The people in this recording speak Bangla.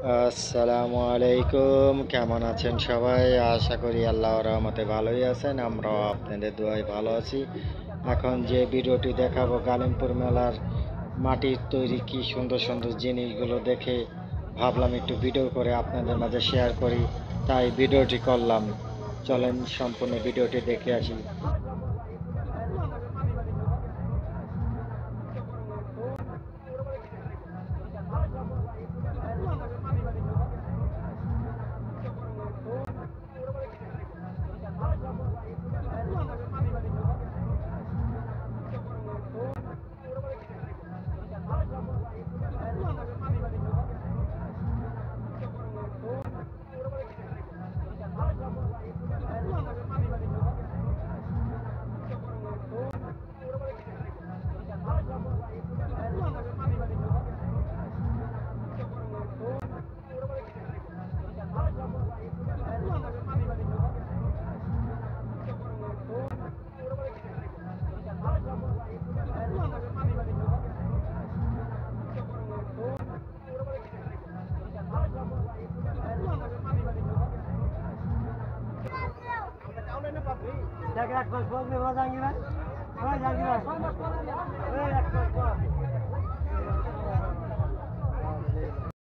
আসসালামু আলাইকুম, কেমন আছেন সবাই? আশা করি আল্লাহর রহমতে ভালোই আছেন। আমরাও আপনাদের দোয়ায় ভালো আছি। এখন যে ভিডিওটি দেখাবো, গালিমপুর মেলার মাটির তৈরি কি সুন্দর সুন্দর জিনিসগুলো দেখে ভাবলাম একটু ভিডিও করে আপনাদের মাঝে শেয়ার করি, তাই ভিডিওটি করলাম। চলেন সম্পূর্ণ ভিডিওটি দেখে আসি। দেখ এক মাস বলবে জাঙ্গিরা জাঙ্গিরা